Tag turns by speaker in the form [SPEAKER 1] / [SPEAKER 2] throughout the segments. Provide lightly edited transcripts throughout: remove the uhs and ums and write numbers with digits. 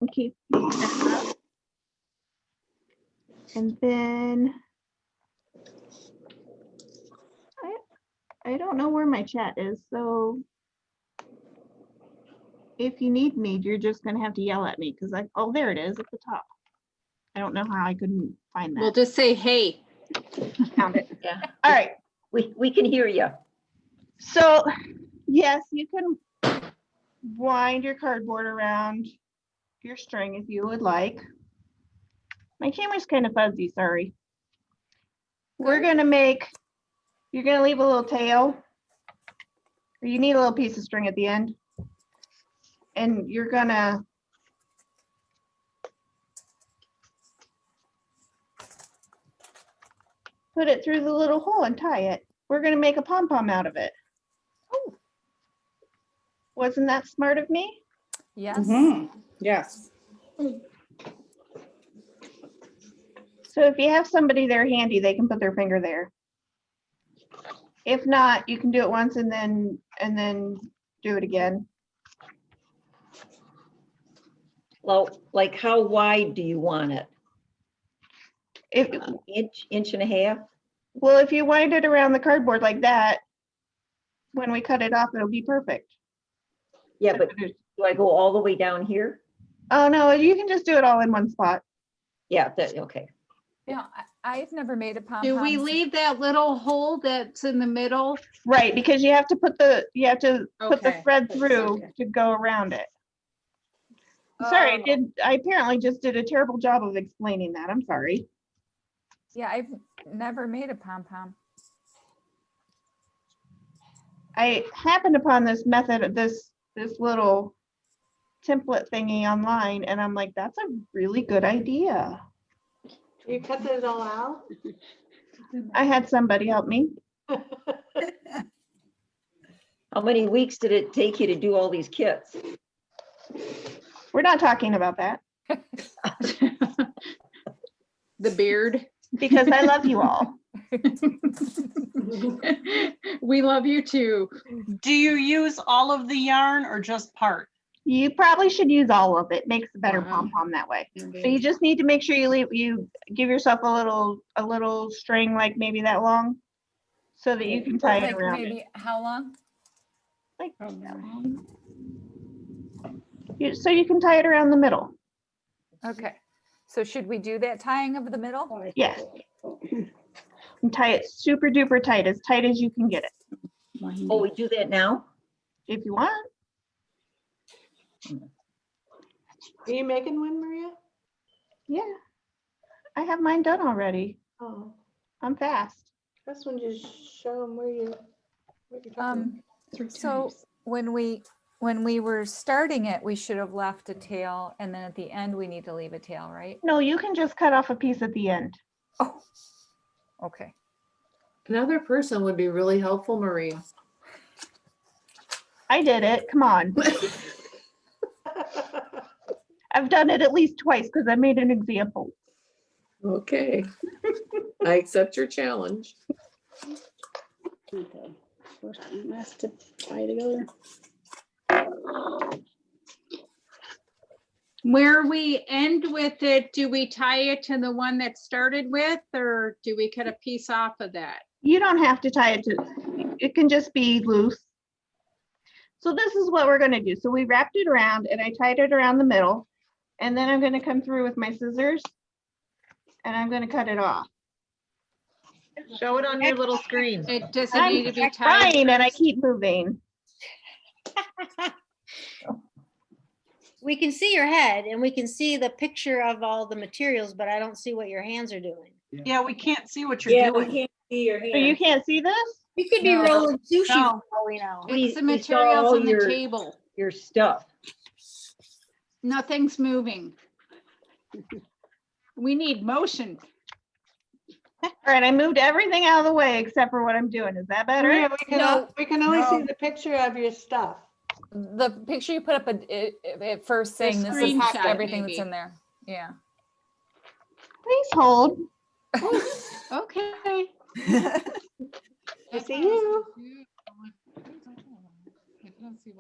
[SPEAKER 1] keep that up. And then I don't know where my chat is, so if you need me, you're just gonna have to yell at me because oh, there it is at the top. I don't know how I couldn't find that.
[SPEAKER 2] We'll just say, hey.
[SPEAKER 1] Found it.
[SPEAKER 3] Yeah,
[SPEAKER 1] All right.
[SPEAKER 3] we can hear you.
[SPEAKER 1] So yes, you can wind your cardboard around your string if you would like. My camera's kind of fuzzy, sorry. We're gonna you're gonna leave a little tail. Or you need a little piece of string at the end. And you're gonna put it through the little hole and tie it. We're gonna make a pom-pom out of it.
[SPEAKER 2] Oh.
[SPEAKER 1] Wasn't that smart of me?
[SPEAKER 2] Yes.
[SPEAKER 4] Yes.
[SPEAKER 1] So if you have somebody there handy, they can put their finger there. If not, you can do it once and then do it again.
[SPEAKER 3] Well, like how wide do you want it?
[SPEAKER 1] If
[SPEAKER 3] Inch and a half?
[SPEAKER 1] well, if you wind it around the cardboard like that, when we cut it off, it'll be perfect.
[SPEAKER 3] Yeah, but do I go all the way down here?
[SPEAKER 1] Oh no, you can just do it all in one spot.
[SPEAKER 3] Yeah, okay.
[SPEAKER 5] Yeah, I've never made a pom-pom.
[SPEAKER 2] Do we leave that little hole that's in the middle?
[SPEAKER 1] Right, because you have to put the put the
[SPEAKER 2] Okay.
[SPEAKER 1] thread through
[SPEAKER 2] Okay.
[SPEAKER 1] to go around it. Sorry, I apparently just did a terrible job of explaining that. I'm sorry.
[SPEAKER 5] Yeah, I've never made a pom-pom.
[SPEAKER 1] I happened upon this method, this little template thingy online, and I'm like, that's a really good idea.
[SPEAKER 6] You cut it all out?
[SPEAKER 1] I had somebody help me.
[SPEAKER 3] How many weeks did it take you to do all these kits?
[SPEAKER 1] We're not talking about that
[SPEAKER 2] The beard.
[SPEAKER 1] because I love you all.
[SPEAKER 2] We love you too.
[SPEAKER 7] Do you use all of the yarn or just part?
[SPEAKER 1] You probably should use all of it. Makes a better
[SPEAKER 2] Wow.
[SPEAKER 1] pom-pom that way. So you just need to make sure you give yourself a little string like maybe that long so that you can tie it
[SPEAKER 5] Like
[SPEAKER 1] around it.
[SPEAKER 5] maybe how long?
[SPEAKER 1] Like that long. So you can tie it around the middle.
[SPEAKER 5] Okay. So should we do that tying of the middle?
[SPEAKER 1] Yes. And tie it super duper tight as you can get it.
[SPEAKER 3] Oh, we do that now?
[SPEAKER 1] If you want.
[SPEAKER 6] Are you making one, Maria?
[SPEAKER 1] Yeah. I have mine done already.
[SPEAKER 6] Oh,
[SPEAKER 1] I'm fast.
[SPEAKER 6] this one just show them what you're talking
[SPEAKER 5] So when we were starting it, we should have left a tail, and then at the end we need to leave a tail, right?
[SPEAKER 1] No, you can just cut off a piece at the end.
[SPEAKER 5] Oh, okay.
[SPEAKER 4] Another person would be really helpful, Maria.
[SPEAKER 1] I did it. Come on. I've done it at least twice because I made an example.
[SPEAKER 4] Okay. I accept your challenge.
[SPEAKER 8] Okay, first one has to tie together.
[SPEAKER 2] Where we end with it, do we tie it to the one that started with, or do we cut a piece off of that?
[SPEAKER 1] You don't have to tie it to, it can just be loose. So this is what we're gonna do. So we wrapped it around and I tied it around the middle. And then I'm gonna come through with my scissors and I'm gonna cut it off.
[SPEAKER 9] Show it on your little screen.
[SPEAKER 2] It doesn't
[SPEAKER 1] I'm
[SPEAKER 2] need to be tied.
[SPEAKER 1] trying and I keep moving.
[SPEAKER 8] We can see your head and we can see the picture of all the materials, but I don't see what your hands are doing.
[SPEAKER 7] Yeah, we can't see what you're doing.
[SPEAKER 3] can't see your
[SPEAKER 1] So you can't see this?
[SPEAKER 8] You could be
[SPEAKER 2] No.
[SPEAKER 8] rolling sushi for
[SPEAKER 2] No.
[SPEAKER 8] all we know.
[SPEAKER 3] We-
[SPEAKER 2] It's the
[SPEAKER 3] we saw
[SPEAKER 2] materials
[SPEAKER 3] all
[SPEAKER 2] on the
[SPEAKER 3] your-
[SPEAKER 2] table.
[SPEAKER 3] Your stuff.
[SPEAKER 2] Nothing's moving. We need motion.
[SPEAKER 1] All right, I moved everything out of the way except for what I'm doing. Is that better?
[SPEAKER 6] Maria,
[SPEAKER 5] No,
[SPEAKER 6] we can only see
[SPEAKER 5] no.
[SPEAKER 6] the picture of your stuff.
[SPEAKER 5] The picture you put up at first saying this is
[SPEAKER 2] screenshot,
[SPEAKER 5] everything that's
[SPEAKER 2] maybe.
[SPEAKER 5] in there. Yeah.
[SPEAKER 1] Please hold.
[SPEAKER 2] Okay.
[SPEAKER 6] I see you.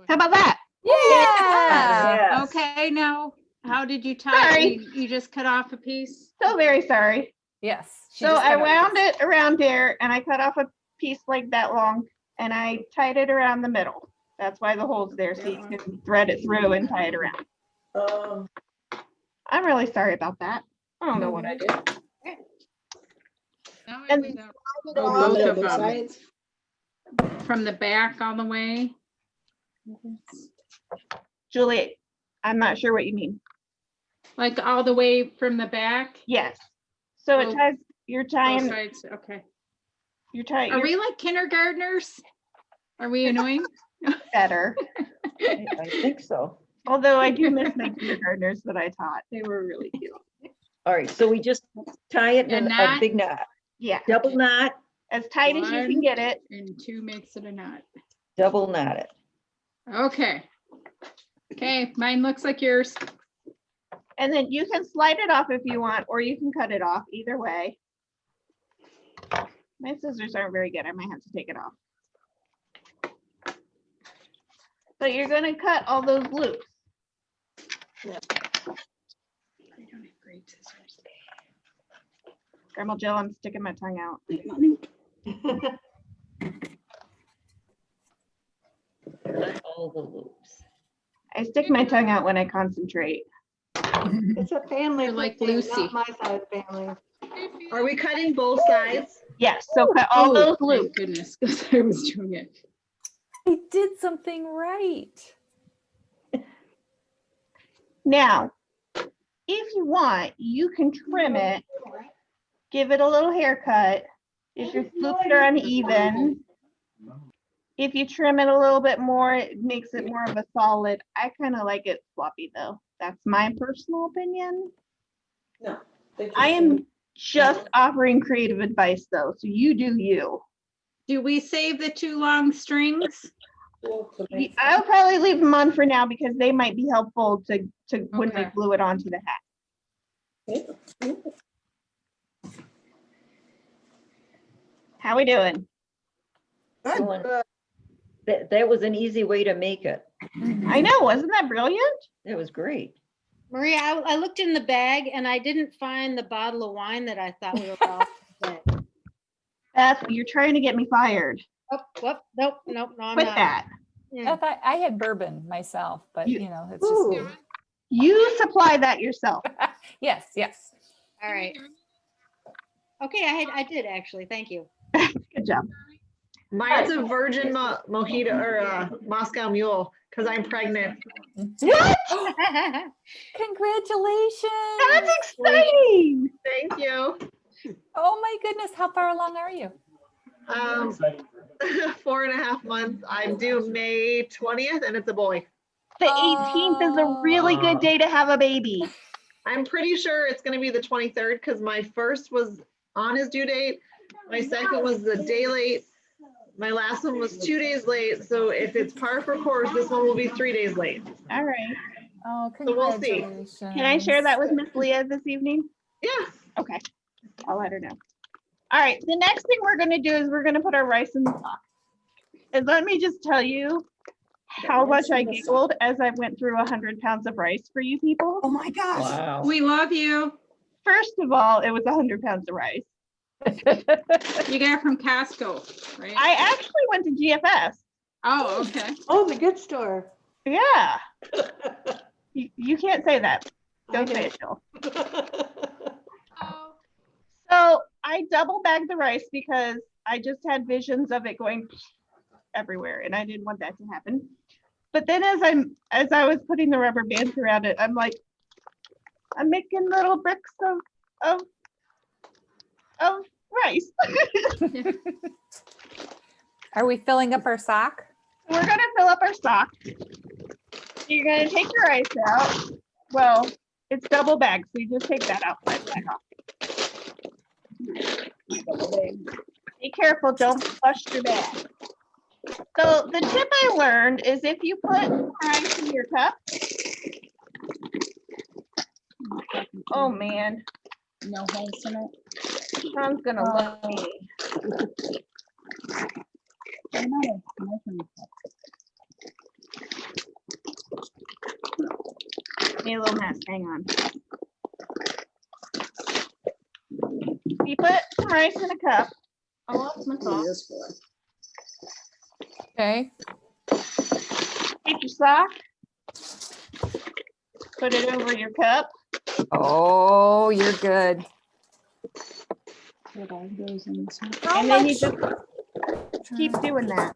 [SPEAKER 1] How about that?
[SPEAKER 5] Yeah.
[SPEAKER 3] Yes.
[SPEAKER 2] Okay, now How did you tie
[SPEAKER 1] Sorry.
[SPEAKER 2] it? You just cut off a piece?
[SPEAKER 1] So very sorry.
[SPEAKER 5] Yes. she
[SPEAKER 1] So
[SPEAKER 5] just
[SPEAKER 1] I
[SPEAKER 5] cut out
[SPEAKER 1] wound
[SPEAKER 5] this.
[SPEAKER 1] it around there and I cut off a piece like that long and I tied it around the middle. That's why the hole's there, so you can thread it through and tie it around. I'm really sorry about that. I don't know what I did. And-
[SPEAKER 2] Oh, both of
[SPEAKER 6] Both
[SPEAKER 2] them.
[SPEAKER 6] sides.
[SPEAKER 2] From the back all the way?
[SPEAKER 1] Julie, I'm not sure what you mean.
[SPEAKER 2] Like all the way from the back?
[SPEAKER 1] Yes. So it
[SPEAKER 2] Oh,
[SPEAKER 1] ties, you're
[SPEAKER 2] Both
[SPEAKER 1] tying,
[SPEAKER 2] sides, okay.
[SPEAKER 1] you're tying,
[SPEAKER 2] Are
[SPEAKER 1] you're
[SPEAKER 2] we like kindergartners? Are we annoying?
[SPEAKER 1] better.
[SPEAKER 3] I think so.
[SPEAKER 1] Although I do miss my kindergartners that I taught. They were really cute.
[SPEAKER 3] All right, so we just tie it in
[SPEAKER 2] A
[SPEAKER 3] a
[SPEAKER 2] knot?
[SPEAKER 3] big knot,
[SPEAKER 1] Yeah,
[SPEAKER 3] double knot,
[SPEAKER 1] as tight as you can
[SPEAKER 2] One.
[SPEAKER 1] get it.
[SPEAKER 2] And 2 makes it a knot.
[SPEAKER 3] double knot it.
[SPEAKER 2] Okay. Okay, mine looks like yours.
[SPEAKER 1] And then you can slide it off if you want, or you can cut it off, either way. My scissors aren't very good. I might have to take it off. But you're gonna cut all those loops.
[SPEAKER 2] I don't have great scissors.
[SPEAKER 1] Grandma Jill, I'm sticking my tongue out.
[SPEAKER 3] Cut all the loops.
[SPEAKER 1] I stick my tongue out when I concentrate.
[SPEAKER 6] It's a family.
[SPEAKER 2] You're like
[SPEAKER 6] thing,
[SPEAKER 2] Lucy.
[SPEAKER 6] Not my side of the family.
[SPEAKER 9] Are we cutting both sides?
[SPEAKER 1] Yes, so cut all those
[SPEAKER 2] Thank
[SPEAKER 1] loops.
[SPEAKER 2] goodness, because I was doing it.
[SPEAKER 5] I did something right.
[SPEAKER 1] Now, if you want, you can trim it, give it a little haircut. If your loops are uneven, if you trim it a little bit more, it makes it more of a solid. I kind of like it floppy though. That's my personal opinion. I am just offering creative advice though, so you do you.
[SPEAKER 2] Do we save the 2 long strings?
[SPEAKER 1] I'll probably leave them on for now because they might be helpful to when we
[SPEAKER 2] Okay.
[SPEAKER 1] glue it onto the hat. How we doing?
[SPEAKER 3] Going- That was an easy way to make it.
[SPEAKER 1] I know, wasn't that brilliant?
[SPEAKER 3] It was great.
[SPEAKER 8] Maria, I looked in the bag and I didn't find the bottle of wine that I thought we were all.
[SPEAKER 1] Beth, you're trying to get me fired.
[SPEAKER 8] Oh, whoop, nope, nope, no, I'm
[SPEAKER 1] Quit
[SPEAKER 8] not.
[SPEAKER 1] that.
[SPEAKER 8] Yeah.
[SPEAKER 5] I thought I had bourbon myself, but
[SPEAKER 1] You-
[SPEAKER 5] you know, it's just me.
[SPEAKER 6] Ooh.
[SPEAKER 1] You supply that yourself.
[SPEAKER 5] Yes, yes.
[SPEAKER 8] All right. Okay, I did actually. Thank you.
[SPEAKER 1] Good job.
[SPEAKER 9] Mine's a virgin mojito or Moscow Mule because I'm pregnant.
[SPEAKER 1] What?
[SPEAKER 5] Congratulations.
[SPEAKER 1] That's exciting.
[SPEAKER 9] Thank you.
[SPEAKER 5] Oh my goodness, how far along are you?
[SPEAKER 9] 4.5 months. I'm due May 20th and it's a boy.
[SPEAKER 1] The 18th is a really good day to have a baby.
[SPEAKER 9] I'm pretty sure it's gonna be the 23rd because my first was on his due date. My second was the day late. My last one was 2 days late. So if it's par for course, this one will be 3 days late.
[SPEAKER 1] All right.
[SPEAKER 5] Oh,
[SPEAKER 9] So we'll see.
[SPEAKER 5] congratulations.
[SPEAKER 1] Can I share that with Miss Leah this evening?
[SPEAKER 9] Yeah.
[SPEAKER 1] Okay. I'll let her know. All right. The next thing we're going to do is we're going to put our rice in the pot. And let me just tell you how much I giggled as I went through 100 pounds of rice for you people.
[SPEAKER 6] Oh my gosh.
[SPEAKER 3] Wow.
[SPEAKER 2] We love you.
[SPEAKER 1] First of all, it was 100 pounds of rice.
[SPEAKER 2] You got it from Costco, right?
[SPEAKER 1] I actually went to GFS.
[SPEAKER 2] Oh, okay.
[SPEAKER 6] Oh, the good store.
[SPEAKER 1] Yeah. You can't say that. Don't say it, Jill. So I double bagged the rice because I just had visions of it going everywhere and I didn't want that to happen. But then as I was putting the rubber bands around it, I'm like, I'm making little bricks of rice.
[SPEAKER 5] Are we filling up our sock?
[SPEAKER 1] We're gonna fill up our stock. You're gonna take your rice out. Well, it's double bagged, so you just take that out, slide that off. Be careful, don't flush your bag. So the tip I learned is if you put rice in your cup. Oh man,
[SPEAKER 2] No holes in it.
[SPEAKER 1] Sean's gonna love me. Need a little mess. Hang on. You put some rice in a cup. I lost my sauce.
[SPEAKER 5] Okay.
[SPEAKER 1] Take your sock. Put it over your cup.
[SPEAKER 5] Oh, you're good. How
[SPEAKER 1] And then you
[SPEAKER 5] much?
[SPEAKER 1] just keep doing that.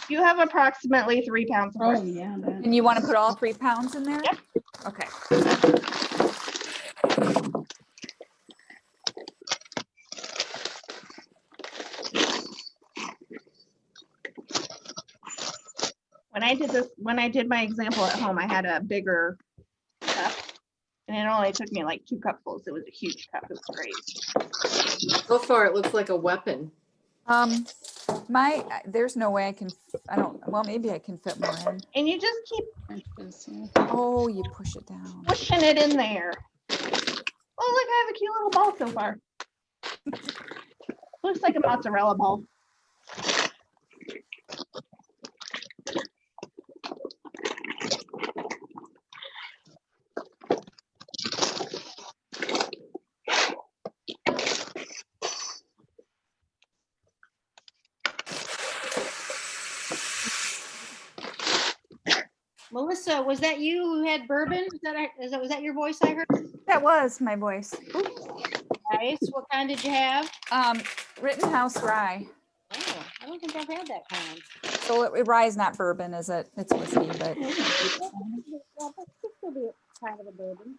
[SPEAKER 1] You have approximately 3 pounds of rice.
[SPEAKER 7] yeah.
[SPEAKER 5] And you want to put all 3 pounds in there?
[SPEAKER 1] Yep.
[SPEAKER 5] Okay.
[SPEAKER 1] When I did my example at home, I had a bigger cup. And it only took me like 2 cupfuls. It was a huge cup. It was great.
[SPEAKER 4] So far, it looks like a weapon.
[SPEAKER 5] There's no way well, maybe I can fit more in.
[SPEAKER 1] And you just keep
[SPEAKER 5] Oh, you push it down.
[SPEAKER 1] pushing it in there. Oh, look, I have a cute little ball so far. Looks like a mozzarella ball.
[SPEAKER 8] Melissa, was that you who had bourbon? Was that your voice I heard?
[SPEAKER 5] That was my voice.
[SPEAKER 8] Nice. What kind did you have?
[SPEAKER 5] Rittenhouse rye.
[SPEAKER 8] Oh, I don't think I've had that kind.
[SPEAKER 5] So rye is not bourbon, is it? It's whiskey, but
[SPEAKER 8] Well, but it could be kind of a bourbon.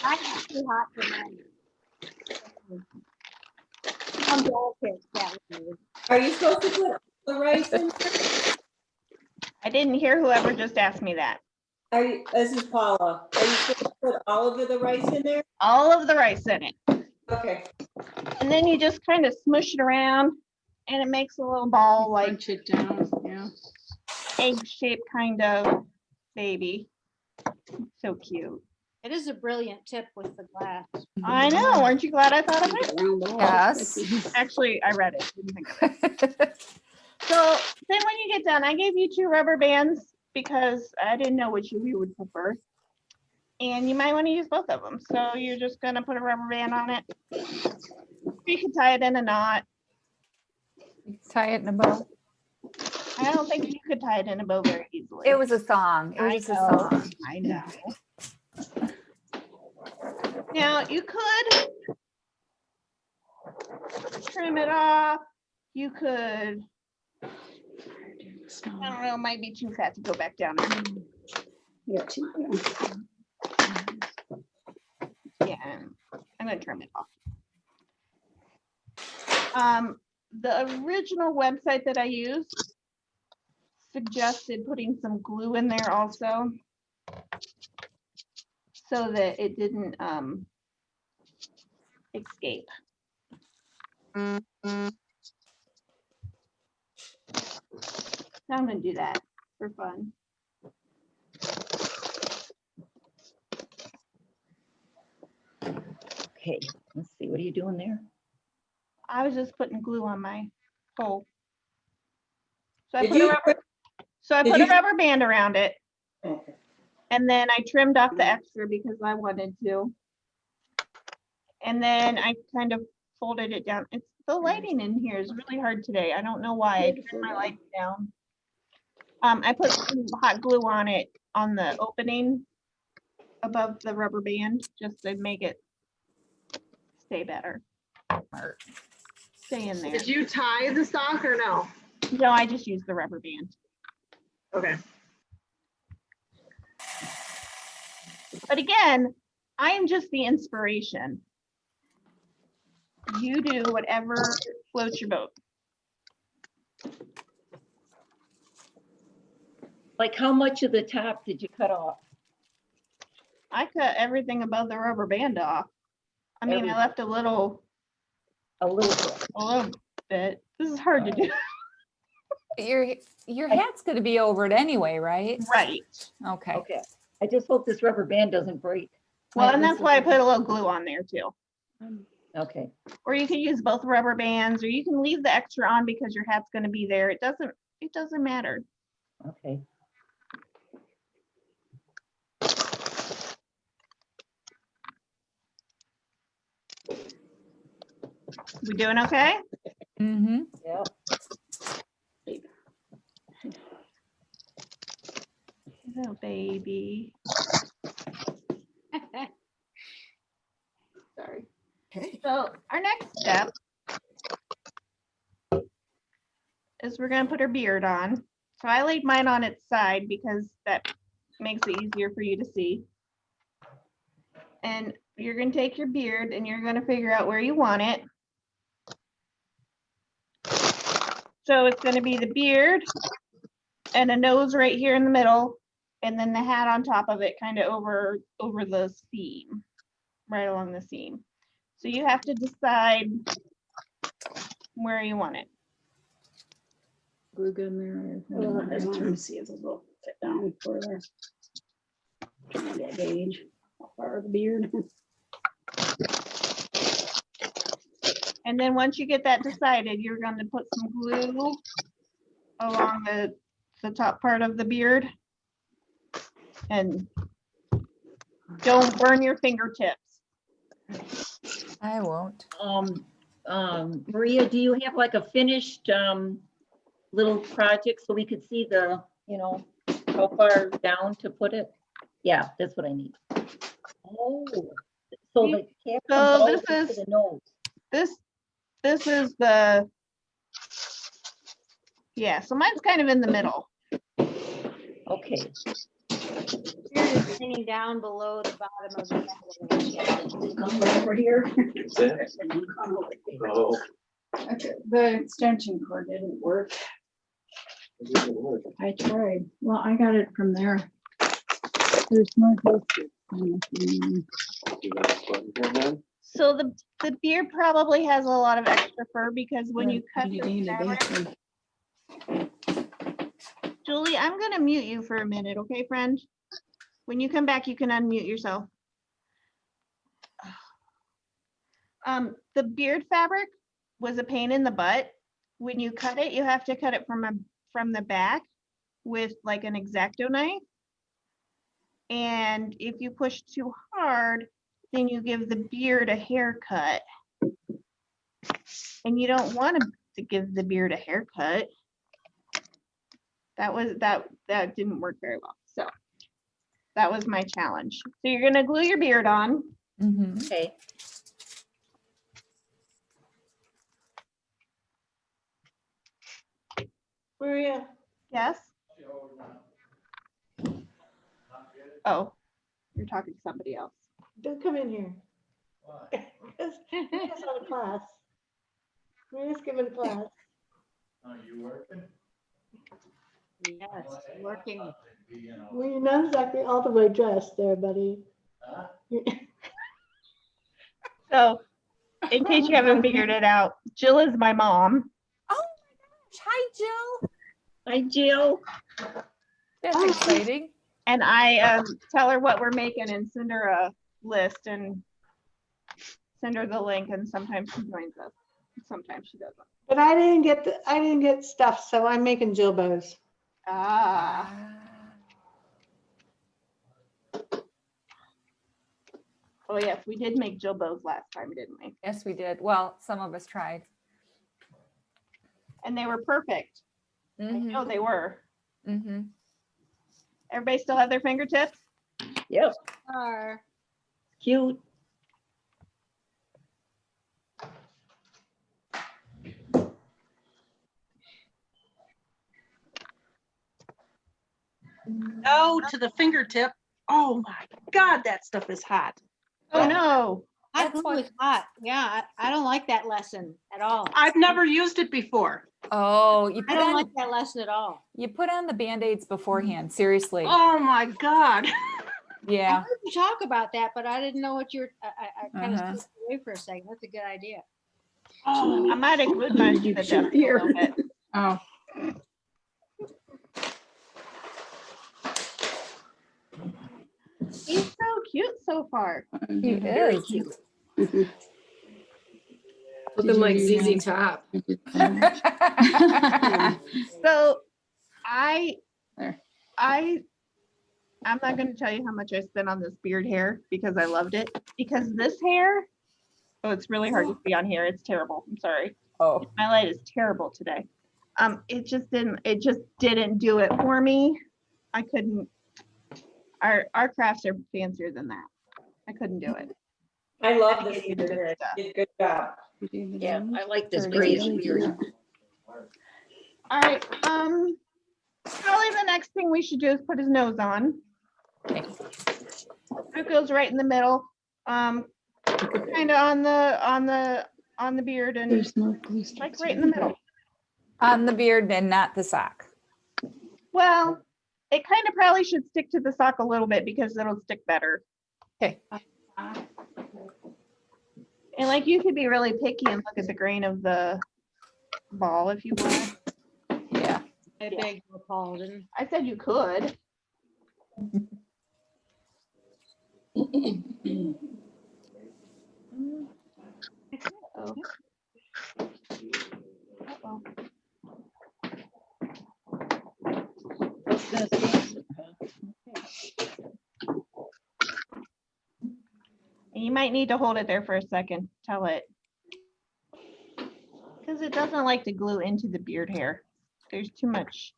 [SPEAKER 8] I'm too hot for mine. I'm all pissed. That was weird.
[SPEAKER 6] Are you supposed to put the rice in?
[SPEAKER 1] I didn't hear whoever just asked me that.
[SPEAKER 6] This is Paula. Are you supposed to put all of the rice in there?
[SPEAKER 1] All of the rice in it.
[SPEAKER 6] Okay.
[SPEAKER 1] And then you just kind of smush it around and it makes a little ball like
[SPEAKER 2] Punch it down, yeah.
[SPEAKER 1] egg-shaped kind of baby. So cute.
[SPEAKER 8] It is a brilliant tip with the glass.
[SPEAKER 1] I know. Aren't you glad I thought of it?
[SPEAKER 5] yes.
[SPEAKER 1] Actually, I read it. Didn't think of it. So then when you get done, I gave you 2 rubber bands because I didn't know which you would prefer. And you might want to use both of them. So you're just going to put a rubber band on it. You can tie it in a knot.
[SPEAKER 5] Tie it in a bow.
[SPEAKER 1] I don't think you could tie it in a bow very easily.
[SPEAKER 5] It was a song. It was a song.
[SPEAKER 1] I know. Now you could trim it off. You could, I don't know, it might be too fat to go back down there.
[SPEAKER 7] Yeah.
[SPEAKER 1] Yeah, I'm gonna trim it off. The original website that I used suggested putting some glue in there also, so that it didn't escape. So I'm gonna do that for fun.
[SPEAKER 3] Okay, let's see, what are you doing there?
[SPEAKER 1] I was just putting glue on my hole. So I
[SPEAKER 6] Did
[SPEAKER 1] put a
[SPEAKER 6] you
[SPEAKER 1] rubber,
[SPEAKER 6] did
[SPEAKER 1] a
[SPEAKER 6] you-
[SPEAKER 1] rubber band around it,
[SPEAKER 6] Okay.
[SPEAKER 1] and then I trimmed off the extra because I wanted to. And then I kind of folded it down. It's the lighting in here is really hard today. I don't know why. I turned my lights down. I put some hot glue on it on the opening above the rubber band just to make it stay better. Stay in there.
[SPEAKER 9] Did you tie the sock or no?
[SPEAKER 1] No, I just used the rubber band.
[SPEAKER 9] Okay.
[SPEAKER 1] But again, I am just the inspiration. You do whatever floats your boat.
[SPEAKER 3] Like how much of the top did you cut off?
[SPEAKER 1] I cut everything above the rubber band off. I mean, I left a little
[SPEAKER 3] A little bit.
[SPEAKER 1] bit. This is hard to do.
[SPEAKER 5] Your hat's gonna be over it anyway, right?
[SPEAKER 1] Right.
[SPEAKER 5] Okay.
[SPEAKER 3] Okay. I just hope this rubber band doesn't break.
[SPEAKER 1] Well, and that's why I put a little glue on there too.
[SPEAKER 3] Okay.
[SPEAKER 1] Or you can use both rubber bands, or you can leave the extra on because your hat's going to be there. It doesn't matter.
[SPEAKER 3] Okay.
[SPEAKER 1] We doing okay?
[SPEAKER 5] Mm-hmm.
[SPEAKER 3] Yeah.
[SPEAKER 1] Oh, baby. Sorry.
[SPEAKER 9] Okay.
[SPEAKER 1] So our next step is we're gonna put her beard on. So I laid mine on its side because that makes it easier for you to see. And you're gonna take your beard and you're gonna figure out where you want it. So it's gonna be the beard and a nose right here in the middle, and then the hat on top of it, kind of over the seam, right along the seam. So you have to decide where you want it.
[SPEAKER 10] Glue gun there. I was trying to see if it'll go fit down further. Trying to get a gauge how far the beard.
[SPEAKER 1] And then once you get that decided, you're going to put some glue along the top part of the beard. And don't burn your fingertips.
[SPEAKER 5] I won't.
[SPEAKER 3] Maria, do you have like a finished little project so we could see the, how far down to put it? Yeah, that's what I need. Oh, so the cap
[SPEAKER 1] So
[SPEAKER 3] comes all
[SPEAKER 1] this
[SPEAKER 3] the way to
[SPEAKER 1] is-
[SPEAKER 3] the nose.
[SPEAKER 1] This is the, yeah, so mine's kind of in the middle.
[SPEAKER 3] Okay.
[SPEAKER 8] Beard is hanging down below the bottom of the neck.
[SPEAKER 10] Come over here.
[SPEAKER 11] Oh.
[SPEAKER 10] Okay, the extension cord didn't work. I tried. Well, I got it from there. There's no postage.
[SPEAKER 1] So the beard probably has a lot of extra fur because when you cut the fabric, Julie, I'm gonna mute you for a minute, okay, friend? When you come back, you can unmute yourself. The beard fabric was a pain in the butt. When you cut it, you have to cut it from the back with like an X-Acto knife. And if you push too hard, then you give the beard a haircut. And you don't want to give the beard a haircut. That didn't work very well. So that was my challenge. So you're gonna glue your beard on.
[SPEAKER 5] Mm-hmm.
[SPEAKER 3] Okay.
[SPEAKER 6] Maria,
[SPEAKER 1] Yes? Oh, you're talking to somebody else.
[SPEAKER 6] don't come in here. Because Maria's on a class. Maria's giving a class.
[SPEAKER 11] Are you working?
[SPEAKER 8] Yes, working.
[SPEAKER 6] Well, you're not exactly all the way dressed there, buddy.
[SPEAKER 11] Huh?
[SPEAKER 1] So in case you haven't figured it out, Jill is my mom.
[SPEAKER 5] Hi, Jill.
[SPEAKER 3] Hi, Jill.
[SPEAKER 5] That's exciting.
[SPEAKER 1] And I tell her what we're making and send her a list and send her the link, and sometimes she joins us. Sometimes she doesn't.
[SPEAKER 6] But I didn't get stuff, so I'm making Jill bows.
[SPEAKER 1] Ah. Oh yes, we did make Jill bows last time, didn't we?
[SPEAKER 5] Yes, we did. Well, some of us tried.
[SPEAKER 1] And they were perfect. I know they were.
[SPEAKER 5] Mm-hmm.
[SPEAKER 1] Everybody still have their fingertips?
[SPEAKER 3] Yep.
[SPEAKER 8] Are
[SPEAKER 3] Cute.
[SPEAKER 7] Oh, to the fingertip. Oh my God, that stuff is hot.
[SPEAKER 1] Oh no.
[SPEAKER 8] hot
[SPEAKER 5] That's
[SPEAKER 8] glue
[SPEAKER 5] what-
[SPEAKER 8] is hot. Yeah, I don't like that lesson at all.
[SPEAKER 7] I've never used it before.
[SPEAKER 5] Oh, you
[SPEAKER 8] I
[SPEAKER 5] put
[SPEAKER 8] don't
[SPEAKER 5] on
[SPEAKER 8] like that lesson at all.
[SPEAKER 5] you put on the Band-Aids beforehand. Seriously.
[SPEAKER 7] Oh my God.
[SPEAKER 8] I
[SPEAKER 5] Yeah.
[SPEAKER 8] heard you talk about that, but I didn't know what you're, I kind of
[SPEAKER 5] Uh-huh.
[SPEAKER 8] stepped away for a second. That's a good idea.
[SPEAKER 7] Oh,
[SPEAKER 1] I might have glued mine to the desk a little bit.
[SPEAKER 10] Oh,
[SPEAKER 1] He's so cute so far.
[SPEAKER 5] He is.
[SPEAKER 4] Looking like ZZ Top.
[SPEAKER 1] So I'm
[SPEAKER 10] There.
[SPEAKER 1] not gonna tell you how much I spent on this beard hair because I loved it. Because this hair Oh, it's really hard to see on here. It's terrible. I'm sorry.
[SPEAKER 5] Oh,
[SPEAKER 1] My light is terrible today. It just didn't do it for me. I couldn't, our crafts are fancier than that. I couldn't do it.
[SPEAKER 3] I love
[SPEAKER 1] this beard. You did
[SPEAKER 3] Good job. Yeah, I like this grayish beard.
[SPEAKER 1] All right, probably the next thing we should do is put his nose on. It goes right in the middle, kind of on the beard and
[SPEAKER 10] There's no glue
[SPEAKER 1] like
[SPEAKER 10] sticks
[SPEAKER 1] right in the middle.
[SPEAKER 5] on the beard and not the sock.
[SPEAKER 1] Well, it kind of probably should stick to the sock a little bit because it'll stick better.
[SPEAKER 5] Okay.
[SPEAKER 1] And like you could be really picky and look at the grain of the ball if you want.
[SPEAKER 5] Yeah.
[SPEAKER 8] I beg your pardon.
[SPEAKER 1] I said you could. Uh-oh. Uh-oh.
[SPEAKER 3] Just gonna stand it, huh?
[SPEAKER 1] And you might need to hold it there for a second. Tell it. Because it doesn't like to glue into the beard hair. There's too much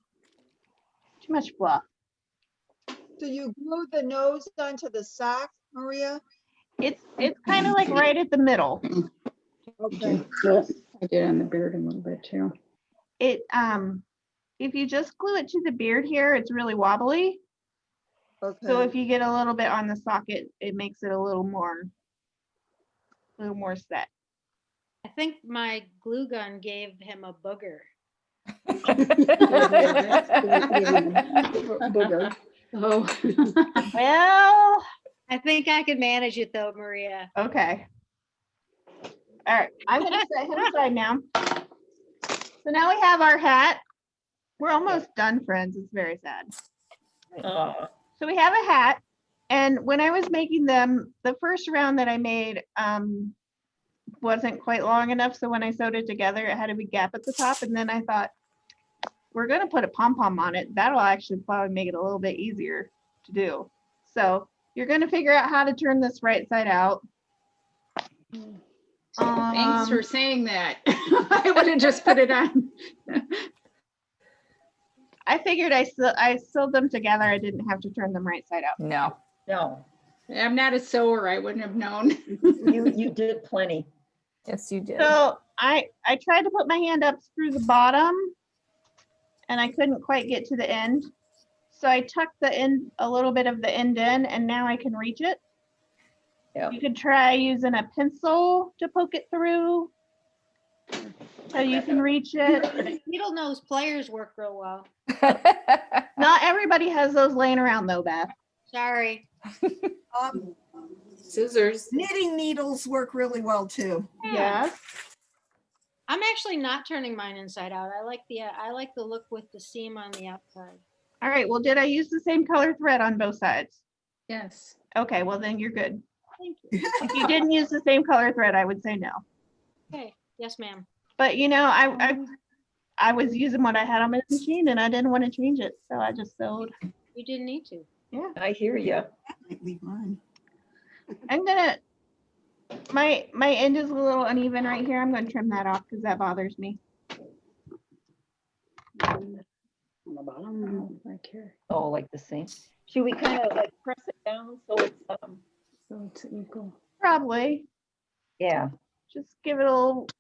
[SPEAKER 1] fluff.
[SPEAKER 12] Do you glue the nose onto the sock, Maria?
[SPEAKER 1] It's kind of like right at the middle.
[SPEAKER 12] Okay.
[SPEAKER 10] I did on the beard a little bit too.
[SPEAKER 1] It if you just glue it to the beard here, it's really wobbly.
[SPEAKER 12] Okay.
[SPEAKER 1] So if you get a little bit on the socket, it makes it a little more set.
[SPEAKER 8] I think my glue gun gave him a booger.
[SPEAKER 10] Booger. Oh.
[SPEAKER 1] Well,
[SPEAKER 8] I think I could manage it though, Maria.
[SPEAKER 1] okay. All right, I'm gonna set him aside now. So now we have our hat. We're almost done, friends. It's very sad. So we have a hat, and when I was making them, the first round that I made wasn't quite long enough. So when I sewed it together, it had a big gap at the top, and then I thought, we're gonna put a pom-pom on it. That'll actually probably make it a little bit easier to do. So you're gonna figure out how to turn this right side out.
[SPEAKER 2] Thanks for saying that. I would have just put it on.
[SPEAKER 1] I figured I sewed them together. I didn't have to turn them right side out.
[SPEAKER 5] No.
[SPEAKER 3] No,
[SPEAKER 2] I'm not a sewer. I wouldn't have known.
[SPEAKER 3] you did plenty.
[SPEAKER 5] Yes, you did.
[SPEAKER 1] So I tried to put my hand up through the bottom and I couldn't quite get to the end. So I tucked the end, a little bit of the end in, and now I can reach it.
[SPEAKER 3] Yeah.
[SPEAKER 1] You could try using a pencil to poke it through. So you can reach it.
[SPEAKER 8] Needle nose pliers work real well.
[SPEAKER 1] Not everybody has those laying around though, Beth.
[SPEAKER 8] Sorry.
[SPEAKER 4] Scissors.
[SPEAKER 12] Knitting needles work really well too.
[SPEAKER 1] Yes.
[SPEAKER 8] I'm actually not turning mine inside out. I like the look with the seam on the outside.
[SPEAKER 1] All right, well, did I use the same color thread on both sides?
[SPEAKER 2] Yes.
[SPEAKER 1] Okay, well then you're good.
[SPEAKER 8] Thank you.
[SPEAKER 1] If you didn't use the same color thread, I would say no.
[SPEAKER 8] Okay. Yes, ma'am.
[SPEAKER 1] But you know, I was using what I had on my machine and I didn't want to change it, so I just sewed.
[SPEAKER 8] You didn't need to.
[SPEAKER 1] Yeah.
[SPEAKER 3] I hear you.
[SPEAKER 12] That might leave mine.
[SPEAKER 1] I'm gonna, my end is a little uneven right here. I'm gonna trim that off because that bothers me.
[SPEAKER 10] On the bottom, like here,
[SPEAKER 3] Oh, like the same. Should we kind of like press it down so it's,
[SPEAKER 10] so it's equal.
[SPEAKER 1] Probably.
[SPEAKER 3] yeah.
[SPEAKER 1] Just give it a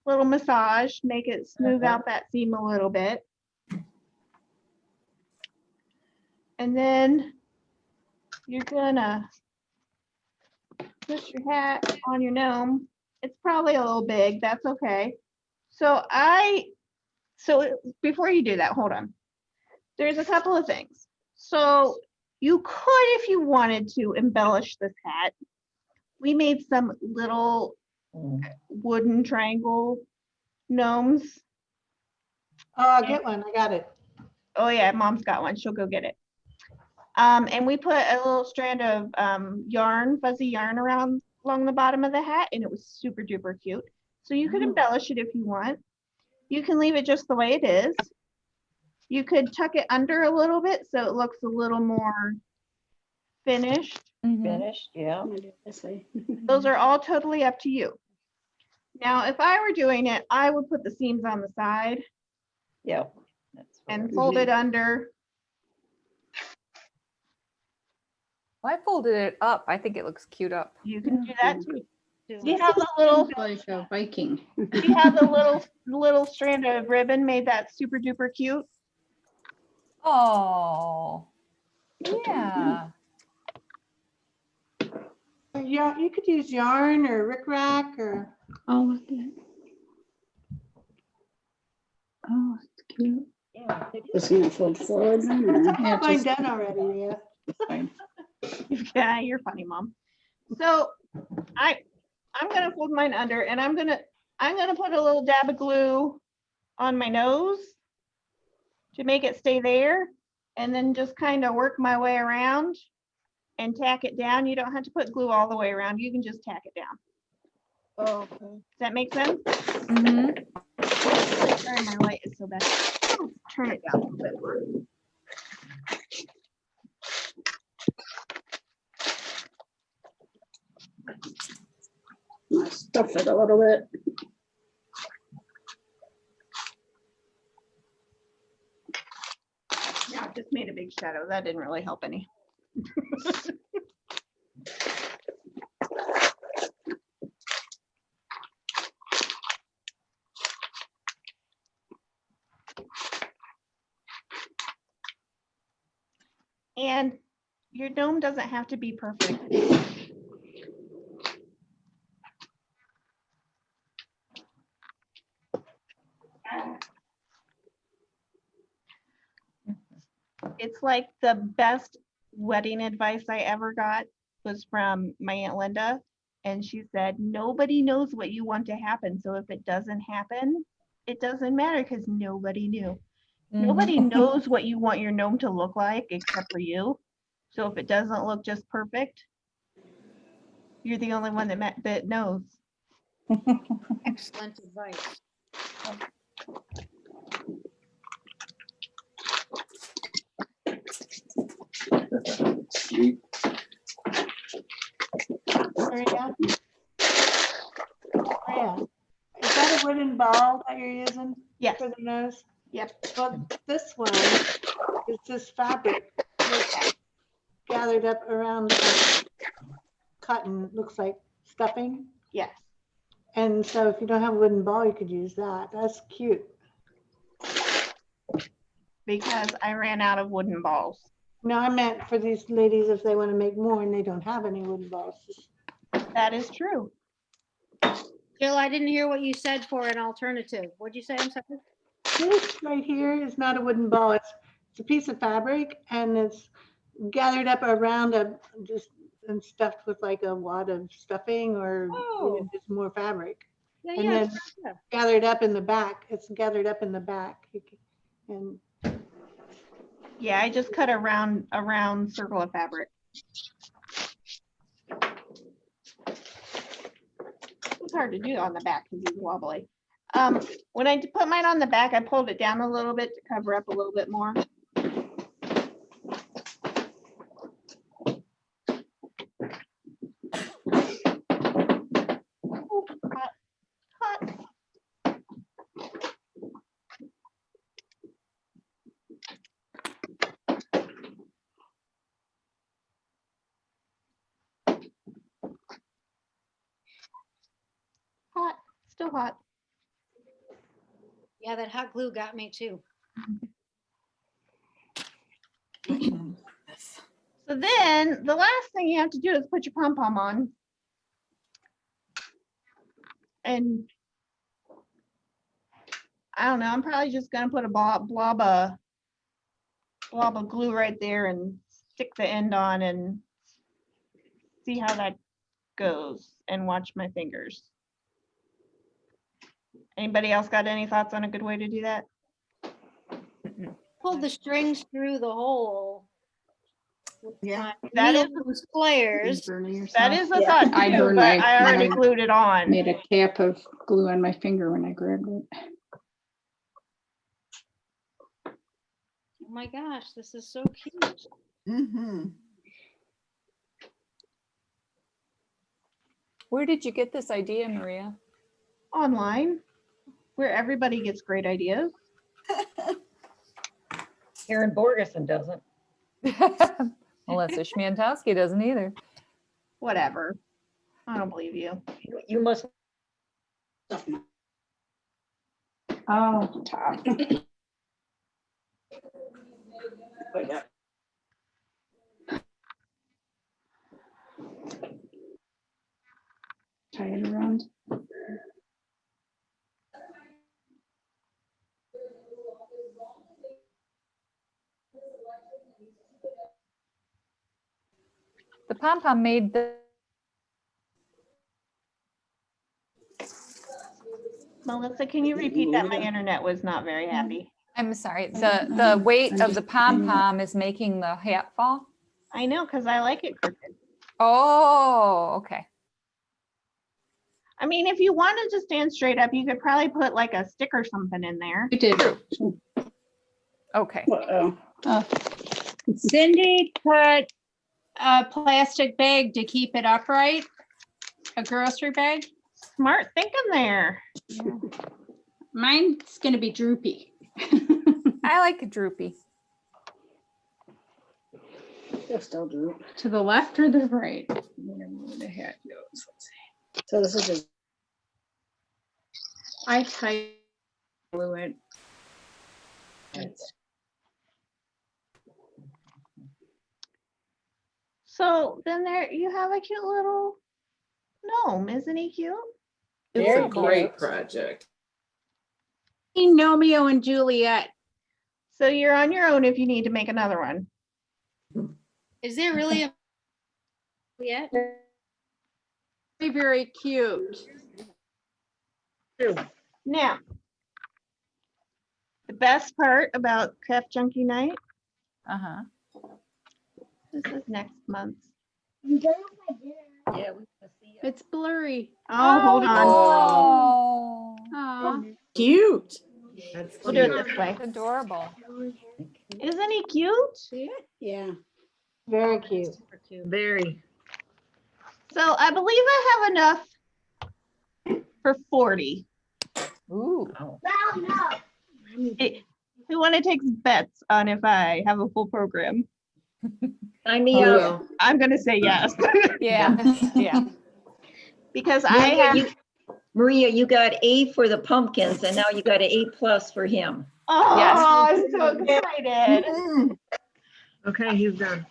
[SPEAKER 1] little massage, make it smooth out that seam a little bit. And then you're gonna put your hat on your gnome. It's probably a little big, that's okay. So before you do that, hold on. There's a couple of things. So you could, if you wanted to, embellish this hat. We made some little wooden triangle gnomes.
[SPEAKER 6] Get one, I got it.
[SPEAKER 1] Oh yeah, mom's got one. She'll go get it. And we put a little strand of yarn, fuzzy yarn along the bottom of the hat, and it was super duper cute. So you could embellish it if you want. You can leave it just the way it is. You could tuck it under a little bit so it looks a little more finished.
[SPEAKER 5] Mhm.
[SPEAKER 3] Finished, yeah.
[SPEAKER 10] I'm gonna do it this way.
[SPEAKER 1] Those are all totally up to you. Now, if I were doing it, I would put the seams on the side
[SPEAKER 3] Yep. That's what
[SPEAKER 1] and
[SPEAKER 3] we're-
[SPEAKER 1] fold it under.
[SPEAKER 5] I folded it up. I think it looks cute up.
[SPEAKER 1] You can do that too.
[SPEAKER 8] Do
[SPEAKER 1] See how the little,
[SPEAKER 2] Like a Viking.
[SPEAKER 1] see how the little strand of ribbon made that super duper cute?
[SPEAKER 5] Oh, yeah.
[SPEAKER 6] Yeah, you could use yarn or rickrack or.
[SPEAKER 10] Oh, look at it. Oh, it's cute.
[SPEAKER 3] Yeah, it is.
[SPEAKER 10] Just gonna fold forward then, or?
[SPEAKER 6] I have mine done already, Leah.
[SPEAKER 2] Fine.
[SPEAKER 1] Yeah, you're funny, Mom. So I'm gonna fold mine under and I'm gonna put a little dab of glue on my nose to make it stay there, and then just kind of work my way around and tack it down. You don't have to put glue all the way around. You can just tack it down.
[SPEAKER 12] Oh, okay.
[SPEAKER 1] Does that make sense?
[SPEAKER 5] Mhm.
[SPEAKER 1] Sorry, my light is so bad. Turn it down a little bit more.
[SPEAKER 10] Stuff it a little bit.
[SPEAKER 1] Yeah, it just made a big shadow. That didn't really help any. And your dome doesn't have to be perfect. It's like the best wedding advice I ever got was from my Aunt Linda. And she said, nobody knows what you want to happen. So if it doesn't happen, it doesn't matter because nobody knew. Nobody knows what you want your gnome to look like except for you. So if it doesn't look just perfect, you're the only one that knows.
[SPEAKER 8] Excellent advice.
[SPEAKER 6] Maria? Maria, is that a wooden ball that you're using
[SPEAKER 1] Yes.
[SPEAKER 6] for the nose?
[SPEAKER 1] Yep.
[SPEAKER 6] Well, this one is this fabric that's gathered up around cotton, looks like stuffing.
[SPEAKER 1] Yes.
[SPEAKER 6] And so if you don't have a wooden ball, you could use that. That's cute.
[SPEAKER 1] Because I ran out of wooden balls.
[SPEAKER 6] No, I meant for these ladies if they want to make more and they don't have any wooden balls.
[SPEAKER 1] That is true.
[SPEAKER 8] Jill, I didn't hear what you said for an alternative. What'd you say? I'm sorry.
[SPEAKER 6] This right here is not a wooden ball. It's a piece of fabric and it's gathered up around just and stuffed with like a wad of stuffing or even just more fabric.
[SPEAKER 8] Yeah,
[SPEAKER 6] And
[SPEAKER 8] yeah,
[SPEAKER 6] then
[SPEAKER 8] yeah.
[SPEAKER 6] gathered up in the back. It's gathered up in the back. And
[SPEAKER 1] Yeah, I just cut a round circle of fabric. It's hard to do on the back because it's wobbly. When I put mine on the back, I pulled it down a little bit to cover up a little bit more. Ooh, hot, hot. Hot, still hot.
[SPEAKER 8] Yeah, that hot glue got me too.
[SPEAKER 1] So then the last thing you have to do is put your pom-pom on. And I don't know, I'm probably just gonna put a blob of glue right there and stick the end on and see how that goes and watch my fingers. Anybody else got any thoughts on a good way to do that?
[SPEAKER 8] Pull the strings through the hole.
[SPEAKER 12] Yeah.
[SPEAKER 1] That
[SPEAKER 8] Needle
[SPEAKER 1] is-
[SPEAKER 8] nose pliers.
[SPEAKER 1] That is a thought
[SPEAKER 2] I
[SPEAKER 1] too,
[SPEAKER 2] burned
[SPEAKER 1] but
[SPEAKER 2] my-
[SPEAKER 1] I already
[SPEAKER 2] my-
[SPEAKER 1] glued it on.
[SPEAKER 2] Made a cap of glue on my finger when I grabbed it.
[SPEAKER 8] Oh my gosh, this is so cute.
[SPEAKER 12] Mm-hmm.
[SPEAKER 5] Where did you get this idea, Maria?
[SPEAKER 1] online where everybody gets great ideas.
[SPEAKER 3] Karen Borgeson doesn't.
[SPEAKER 5] Melissa Schmiantowski doesn't either.
[SPEAKER 1] Whatever. I don't believe you.
[SPEAKER 3] You must.
[SPEAKER 10] Oh, top. Wait, yeah. Tie it around.
[SPEAKER 5] The pom-pom made the,
[SPEAKER 1] Melissa, can you repeat that? My internet was not very happy.
[SPEAKER 5] I'm sorry, the weight of the pom-pom is making the hat fall?
[SPEAKER 1] I know, because I like it crooked.
[SPEAKER 5] Oh, okay.
[SPEAKER 1] I mean, if you wanted to stand straight up, you could probably put like a stick or something in there.
[SPEAKER 2] You did.
[SPEAKER 5] Okay.
[SPEAKER 10] Uh-oh.
[SPEAKER 2] Cindy put a plastic bag to keep it upright, a grocery bag.
[SPEAKER 1] Smart thinking there.
[SPEAKER 2] Mine's gonna be droopy.
[SPEAKER 5] I like a droopy.
[SPEAKER 10] They're still droop.
[SPEAKER 2] To the left or the right? Where the hat goes. Let's see.
[SPEAKER 10] So this is just.
[SPEAKER 2] I typed fluid.
[SPEAKER 1] So then there you have a cute little gnome, isn't he cute?
[SPEAKER 4] It's
[SPEAKER 8] Very
[SPEAKER 4] a great
[SPEAKER 8] cute.
[SPEAKER 4] project.
[SPEAKER 2] Romeo and Juliet.
[SPEAKER 1] So you're on your own if you need to make another one.
[SPEAKER 8] Is there really a yet?
[SPEAKER 2] Very, very cute.
[SPEAKER 1] Now, the best part about Craft Junkie Night,
[SPEAKER 5] Uh-huh.
[SPEAKER 1] this is next month.
[SPEAKER 3] Yeah, we can see it.
[SPEAKER 2] It's blurry.
[SPEAKER 1] Oh, hold on.
[SPEAKER 5] Oh,
[SPEAKER 2] Aw.
[SPEAKER 10] Cute.
[SPEAKER 4] That's
[SPEAKER 1] We'll do it
[SPEAKER 4] cute.
[SPEAKER 1] this way.
[SPEAKER 5] it's adorable.
[SPEAKER 1] Isn't he cute?
[SPEAKER 10] Yeah.
[SPEAKER 6] Very cute.
[SPEAKER 9] Very.
[SPEAKER 1] So I believe I have enough for 40.
[SPEAKER 5] Ooh.
[SPEAKER 1] Who want to take bets on if I have a full program?
[SPEAKER 3] Sign me
[SPEAKER 4] You
[SPEAKER 3] up.
[SPEAKER 4] will.
[SPEAKER 1] I'm going to say yes.
[SPEAKER 5] Yeah, yeah.
[SPEAKER 1] Because I
[SPEAKER 3] Maria,
[SPEAKER 1] have,
[SPEAKER 3] Maria, you got A for the pumpkins and now you got an A+ for him.
[SPEAKER 1] oh,
[SPEAKER 5] Yes.
[SPEAKER 1] I'm so excited.
[SPEAKER 9] Okay, he's done.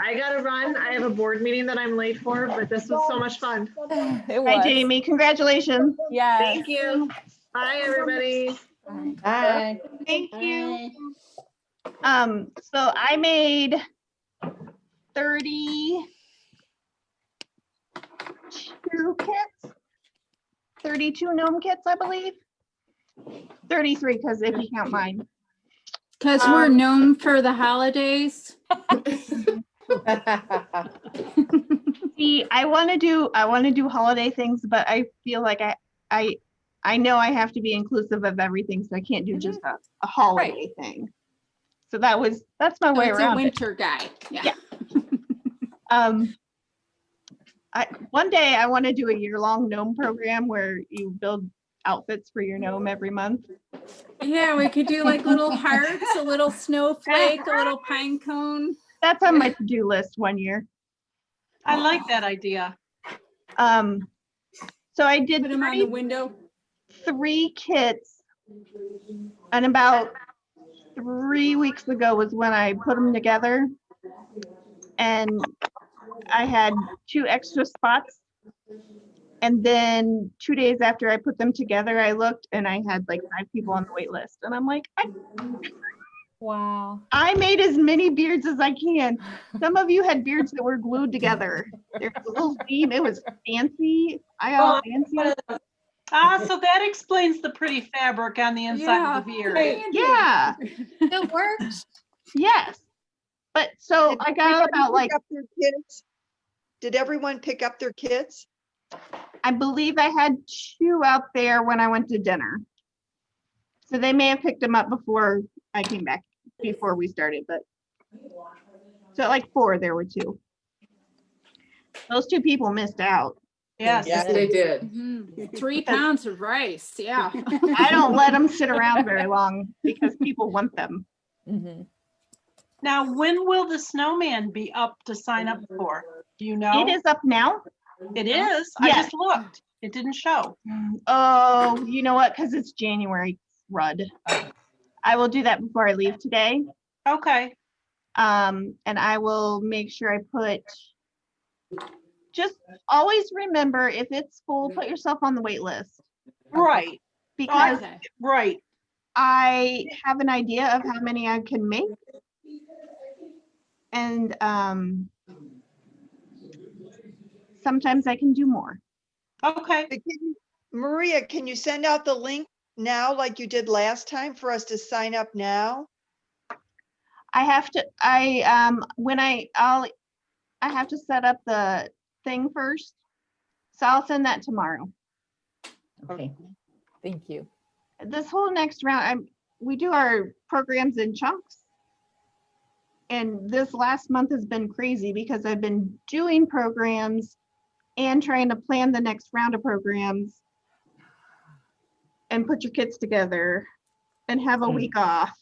[SPEAKER 9] I gotta run. I have a board meeting that I'm late for, but this was so much fun.
[SPEAKER 5] It
[SPEAKER 1] Hi,
[SPEAKER 5] was.
[SPEAKER 1] Jamie. Congratulations.
[SPEAKER 5] Yes.
[SPEAKER 9] Thank you. Bye, everybody.
[SPEAKER 10] Bye.
[SPEAKER 1] Thank you. So I made 32 kits, 32 gnome kits, I believe. 33, because if you count mine.
[SPEAKER 2] Because we're known for the holidays.
[SPEAKER 1] See, I want to do holiday things, but I feel like I know I have to be inclusive of everything, so I can't do just a holiday thing. So that's my
[SPEAKER 2] So
[SPEAKER 1] way
[SPEAKER 2] it's a
[SPEAKER 1] around it.
[SPEAKER 2] winter guy. Yeah.
[SPEAKER 1] One day I want to do a year-long gnome program where you build outfits for your gnome every month.
[SPEAKER 2] Yeah, we could do like little hearts, a little snowflake, a little pine cone.
[SPEAKER 1] That's on my to-do list one year.
[SPEAKER 7] I like that idea.
[SPEAKER 1] So I did
[SPEAKER 2] Put them on the window.
[SPEAKER 1] 3 kits, and about 3 weeks ago was when I put them together, and I had 2 extra spots. And then 2 days after I put them together, I looked and I had like 5 people on the wait list. And I'm like,
[SPEAKER 5] Wow.
[SPEAKER 1] I made as many beards as I can. Some of you had beards that were glued together. There's a little seam. It was fancy. I all fancy.
[SPEAKER 7] So that explains the pretty fabric on the inside of the beard.
[SPEAKER 1] Yeah.
[SPEAKER 8] It works.
[SPEAKER 1] Yes. But so
[SPEAKER 12] Did
[SPEAKER 1] I got
[SPEAKER 12] everybody
[SPEAKER 1] about like,
[SPEAKER 12] pick up their kits? Did everyone pick up their kits?
[SPEAKER 1] I believe I had 2 out there when I went to dinner. So they may have picked them up before I came back, before we started, but. So like 4, there were 2. Those 2 people missed out.
[SPEAKER 7] Yes.
[SPEAKER 4] Yes, they did.
[SPEAKER 2] Mhm. 3 pounds of rice, yeah.
[SPEAKER 1] I don't let them sit around very long because people want them.
[SPEAKER 5] Mhm.
[SPEAKER 7] Now, when will the snowman be up to sign up for? Do you know?
[SPEAKER 1] It is up now.
[SPEAKER 7] It is? I
[SPEAKER 1] Yes.
[SPEAKER 7] just looked. It didn't show.
[SPEAKER 1] Oh, you know what? Because it's January, Rud. I will do that before I leave today.
[SPEAKER 7] Okay.
[SPEAKER 1] And I will make sure I put, just always remember, if it's full, put yourself on the wait list.
[SPEAKER 7] Right.
[SPEAKER 1] Because
[SPEAKER 2] Okay.
[SPEAKER 7] Right.
[SPEAKER 1] I have an idea of how many I can make. And sometimes I can do more.
[SPEAKER 7] Okay.
[SPEAKER 12] But Maria, can you send out the link now like you did last time for us to sign up now?
[SPEAKER 1] I have to, when I have to set up the thing first. So I'll send that tomorrow.
[SPEAKER 3] Okay.
[SPEAKER 5] Thank you.
[SPEAKER 1] This whole next round, we do our programs in chunks. And this last month has been crazy because I've been doing programs and trying to plan the next round of programs and put your kids together and have a week off.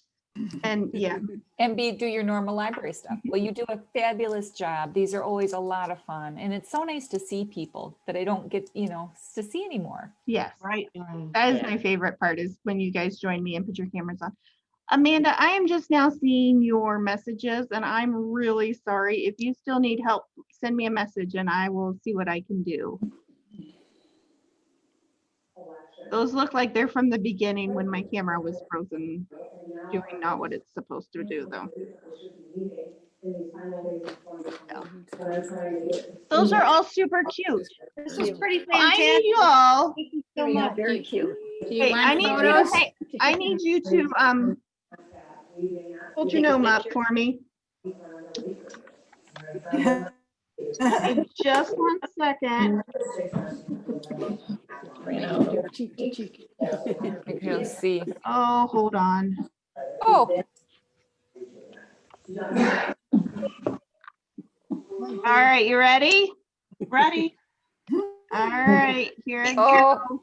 [SPEAKER 1] And yeah,
[SPEAKER 5] And do your normal library stuff. Well, you do a fabulous job. These are always a lot of fun. And it's so nice to see people that I don't get, to see anymore.
[SPEAKER 1] yes.
[SPEAKER 7] Right.
[SPEAKER 1] That is my favorite part, is when you guys join me and put your cameras on. Amanda, I am just now seeing your messages and I'm really sorry. If you still need help, send me a message and I will see what I can do. Those look like they're from the beginning when my camera was frozen, doing not what it's supposed to do though. Yeah. Those are all super cute.
[SPEAKER 8] This is pretty
[SPEAKER 1] I
[SPEAKER 8] fantastic.
[SPEAKER 1] need you all.
[SPEAKER 8] Thank you so much.
[SPEAKER 3] Very cute.
[SPEAKER 2] Do you
[SPEAKER 1] Hey,
[SPEAKER 2] want
[SPEAKER 1] I need you to,
[SPEAKER 2] photos?
[SPEAKER 1] hey, I need you to hold your gnome up for me. Hey, just 1 second.
[SPEAKER 10] Cheek to cheek.
[SPEAKER 5] Okay, let's see.
[SPEAKER 1] Oh, hold on.
[SPEAKER 5] Oh,
[SPEAKER 1] All right, you ready?
[SPEAKER 7] Ready?
[SPEAKER 1] All right, here I go.
[SPEAKER 5] oh,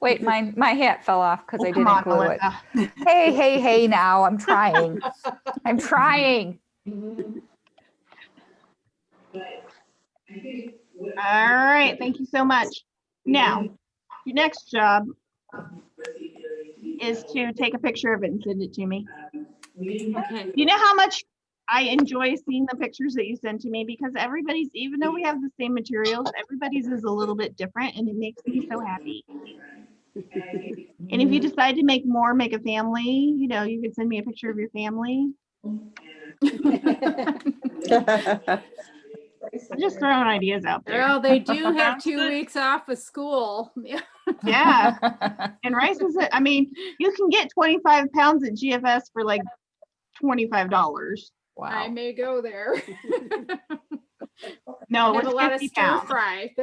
[SPEAKER 5] wait, my hat fell off because I
[SPEAKER 1] Come
[SPEAKER 5] didn't
[SPEAKER 1] on,
[SPEAKER 5] glue it.
[SPEAKER 1] Melissa.
[SPEAKER 5] Hey, now, I'm trying. I'm trying.
[SPEAKER 1] All right, thank you so much. Now, your next job is to take a picture of it and send it to me.
[SPEAKER 2] Okay.
[SPEAKER 1] You know how much I enjoy seeing the pictures that you send to me, because everybody's, even though we have the same materials, everybody's is a little bit different and it makes me so happy. And if you decide to make more, make a family, you can send me a picture of your family. I'm just throwing ideas out there.
[SPEAKER 2] Well, they do have
[SPEAKER 7] Sounds
[SPEAKER 2] 2
[SPEAKER 7] good.
[SPEAKER 2] weeks off of school.
[SPEAKER 1] Yeah. And rice is, you can get 25 pounds at GFS for like $25.
[SPEAKER 2] I
[SPEAKER 5] Wow.
[SPEAKER 2] may go there.
[SPEAKER 1] No,
[SPEAKER 2] Have
[SPEAKER 1] it's
[SPEAKER 2] a lot of
[SPEAKER 1] 50
[SPEAKER 2] stir
[SPEAKER 1] pounds.
[SPEAKER 2] fry.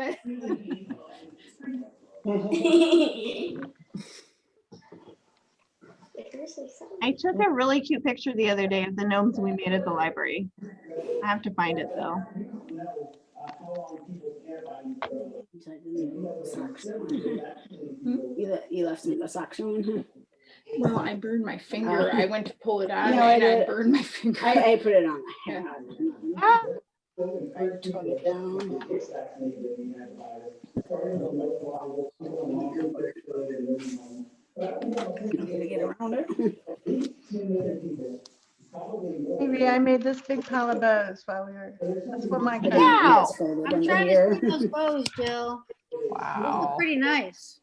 [SPEAKER 1] I took a really cute picture the other day of the gnomes we made at the library. I have to find it though.
[SPEAKER 10] You left me the socks on.
[SPEAKER 2] Well, I burned my finger. I went to pull it out
[SPEAKER 10] No, I
[SPEAKER 2] and I
[SPEAKER 10] did.
[SPEAKER 2] burned my finger.
[SPEAKER 10] I put it on the
[SPEAKER 2] Yeah.
[SPEAKER 10] hat. I tug it down. Okay to get around it.
[SPEAKER 6] Maybe I made this big pile of bows while we were, that's what my.
[SPEAKER 1] Wow.
[SPEAKER 10] It's folded
[SPEAKER 8] I'm
[SPEAKER 10] under
[SPEAKER 8] trying to
[SPEAKER 10] here.
[SPEAKER 8] see those bows, Jill. Those look
[SPEAKER 5] Wow.
[SPEAKER 8] pretty nice.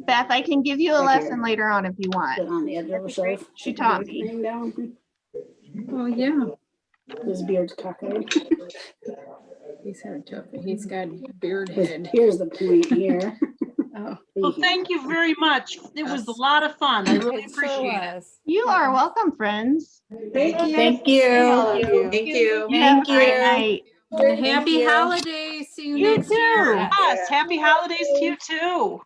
[SPEAKER 1] Beth, I can give you a
[SPEAKER 10] Right here.
[SPEAKER 1] lesson later on if you want.
[SPEAKER 10] Put it on the edge of the shelf.
[SPEAKER 1] She taught me.
[SPEAKER 10] Hang down.
[SPEAKER 2] Oh, yeah.
[SPEAKER 10] His beard's cockeyed.
[SPEAKER 2] He's had tough. He's got beard head.
[SPEAKER 10] Here's the point here.
[SPEAKER 2] Oh,
[SPEAKER 7] Well, thank you very much. It was a lot of fun. I really
[SPEAKER 5] It sure
[SPEAKER 7] appreciate it.
[SPEAKER 5] was.
[SPEAKER 1] You are welcome, friends.
[SPEAKER 10] Thank you.
[SPEAKER 8] Thank you.
[SPEAKER 4] Thank you.
[SPEAKER 1] You have a great night.
[SPEAKER 2] and happy holidays. See you
[SPEAKER 1] You
[SPEAKER 2] next
[SPEAKER 1] too.
[SPEAKER 2] year.
[SPEAKER 7] Yes, happy holidays to you too.